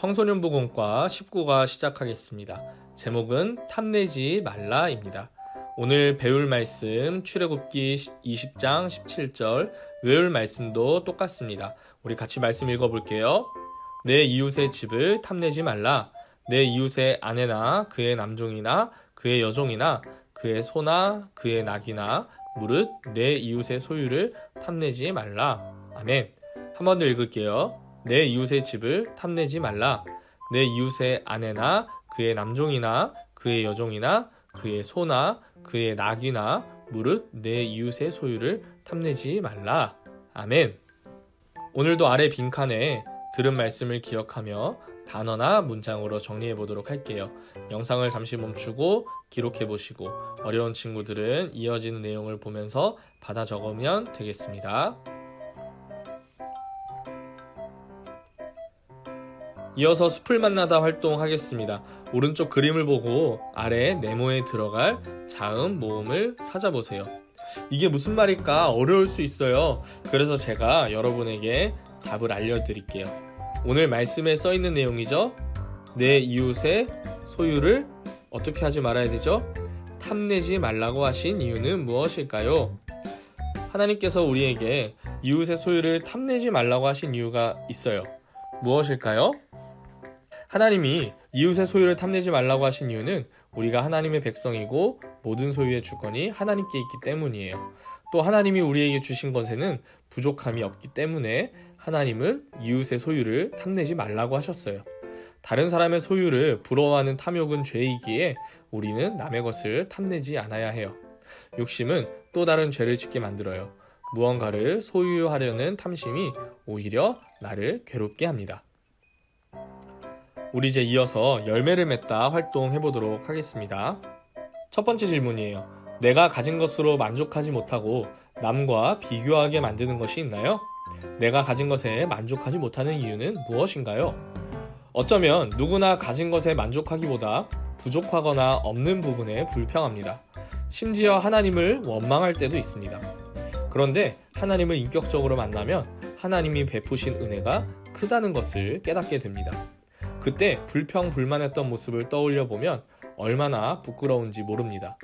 청소년 복음과 19가 시작하겠습니다. 제목은 탐내지 말라입니다. 오늘 배울 말씀 출애굽기 20장 17절 외울 말씀도 똑같습니다. 우리 같이 말씀 읽어볼게요. 내 이웃의 집을 탐내지 말라. 내 이웃의 아내나 그의 남종이나 그의 여종이나 그의 소나 그의 낙이나 무릇 내 이웃의 소유를 탐내지 말라. 아멘. 한 번 더 읽을게요. 내 이웃의 집을 탐내지 말라. 내 이웃의 아내나 그의 남종이나 그의 여종이나 그의 소나 그의 낙이나 무릇 내 이웃의 소유를 탐내지 말라. 아멘. 오늘도 아래 빈칸에 들은 말씀을 기억하며 단어나 문장으로 정리해 보도록 할게요. 영상을 잠시 멈추고 기록해 보시고 어려운 친구들은 이어지는 내용을 보면서 받아 적으면 되겠습니다. 이어서 숲을 만나다 활동하겠습니다. 오른쪽 그림을 보고 아래 네모에 들어갈 자음 모음을 찾아보세요. 이게 무슨 말일까 어려울 수 있어요. 그래서 제가 여러분에게 답을 알려드릴게요. 오늘 말씀에 써있는 내용이죠. 내 이웃의 소유를 어떻게 하지 말아야 되죠? 탐내지 말라고 하신 이유는 무엇일까요? 하나님께서 우리에게 이웃의 소유를 탐내지 말라고 하신 이유가 있어요. 무엇일까요? 하나님이 이웃의 소유를 탐내지 말라고 하신 이유는 우리가 하나님의 백성이고 모든 소유의 주권이 하나님께 있기 때문이에요. 또 하나님이 우리에게 주신 것에는 부족함이 없기 때문에 하나님은 이웃의 소유를 탐내지 말라고 하셨어요. 다른 사람의 소유를 부러워하는 탐욕은 죄이기에 우리는 남의 것을 탐내지 않아야 해요. 욕심은 또 다른 죄를 짓게 만들어요. 무언가를 소유하려는 탐심이 오히려 나를 괴롭게 합니다. 우리 이제 이어서 열매를 맺다 활동해보도록 하겠습니다. 첫 번째 질문이에요. 내가 가진 것으로 만족하지 못하고 남과 비교하게 만드는 것이 있나요? 내가 가진 것에 만족하지 못하는 이유는 무엇인가요? 어쩌면 누구나 가진 것에 만족하기보다 부족하거나 없는 부분에 불평합니다. 심지어 하나님을 원망할 때도 있습니다. 그런데 하나님을 인격적으로 만나면 하나님이 베푸신 은혜가 크다는 것을 깨닫게 됩니다. 그때 불평 불만했던 모습을 떠올려 보면 얼마나 부끄러운지 모릅니다.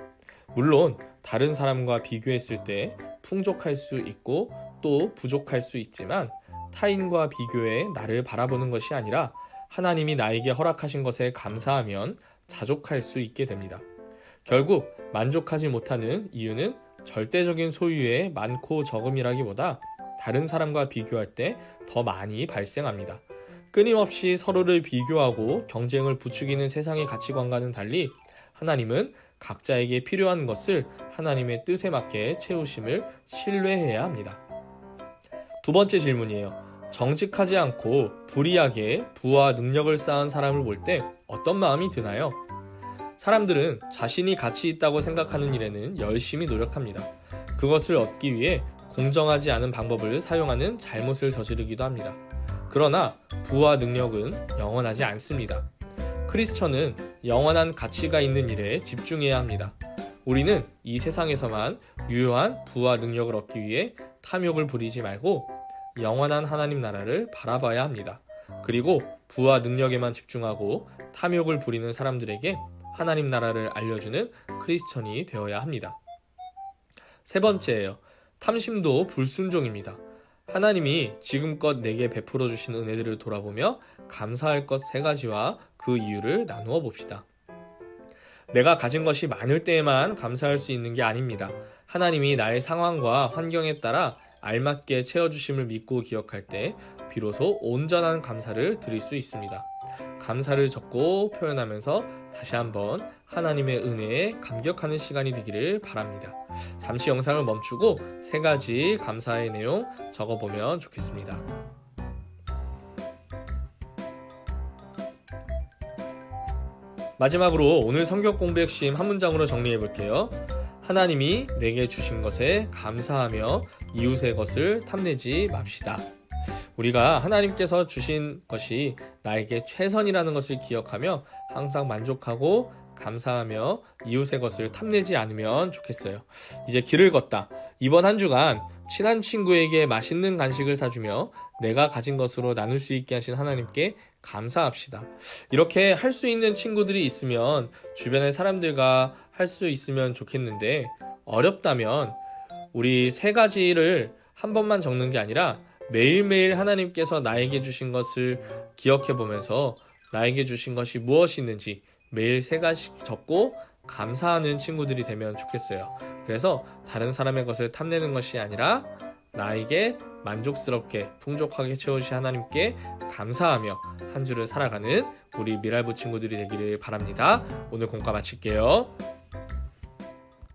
물론 다른 사람과 비교했을 때 풍족할 수 있고 또 부족할 수 있지만 타인과 비교해 나를 바라보는 것이 아니라 하나님이 나에게 허락하신 것에 감사하면 자족할 수 있게 됩니다. 결국 만족하지 못하는 이유는 절대적인 소유의 많고 적음이라기보다 다른 사람과 비교할 때 더 많이 발생합니다. 끊임없이 서로를 비교하고 경쟁을 부추기는 세상의 가치관과는 달리 하나님은 각자에게 필요한 것을 하나님의 뜻에 맞게 채우심을 신뢰해야 합니다. 두 번째 질문이에요. 정직하지 않고 불의하게 부와 능력을 쌓은 사람을 볼 때 어떤 마음이 드나요? 사람들은 자신이 가치 있다고 생각하는 일에는 열심히 노력합니다. 그것을 얻기 위해 공정하지 않은 방법을 사용하는 잘못을 저지르기도 합니다. 그러나 부와 능력은 영원하지 않습니다. 크리스천은 영원한 가치가 있는 일에 집중해야 합니다. 우리는 이 세상에서만 유효한 부와 능력을 얻기 위해 탐욕을 부리지 말고 영원한 하나님 나라를 바라봐야 합니다. 그리고 부와 능력에만 집중하고 탐욕을 부리는 사람들에게 하나님 나라를 알려주는 크리스천이 되어야 합니다. 세 번째예요. 탐심도 불순종입니다. 하나님이 지금껏 내게 베풀어 주신 은혜들을 돌아보며 감사할 것 3가지와 그 이유를 나누어 봅시다. 내가 가진 것이 많을 때에만 감사할 수 있는 게 아닙니다. 하나님이 나의 상황과 환경에 따라 알맞게 채워주심을 믿고 기억할 때 비로소 온전한 감사를 드릴 수 있습니다. 감사를 적고 표현하면서 다시 한번 하나님의 은혜에 감격하는 시간이 되기를 바랍니다. 잠시 영상을 멈추고 3가지 감사의 내용 적어보면 좋겠습니다. 마지막으로 오늘 성경 공부 핵심 한 문장으로 정리해 볼게요. 하나님이 내게 주신 것에 감사하며 이웃의 것을 탐내지 맙시다. 우리가 하나님께서 주신 것이 나에게 최선이라는 것을 기억하며 항상 만족하고 감사하며 이웃의 것을 탐내지 않으면 좋겠어요. 이제 길을 걷다. 이번 한 주간 친한 친구에게 맛있는 간식을 사주며 내가 가진 것으로 나눌 수 있게 하신 하나님께 감사합시다. 이렇게 할 수 있는 친구들이 있으면 주변의 사람들과 할 수 있으면 좋겠는데, 어렵다면 우리 세 가지를 한 번만 적는 게 아니라 매일매일 하나님께서 나에게 주신 것을 기억해 보면서 나에게 주신 것이 무엇이 있는지 매일 세 가지씩 적고 감사하는 친구들이 되면 좋겠어요. 그래서 다른 사람의 것을 탐내는 것이 아니라 나에게 만족스럽게 풍족하게 채워주신 하나님께 감사하며 한 주를 살아가는 우리 미랄부 친구들이 되기를 바랍니다. 오늘 공과 마칠게요.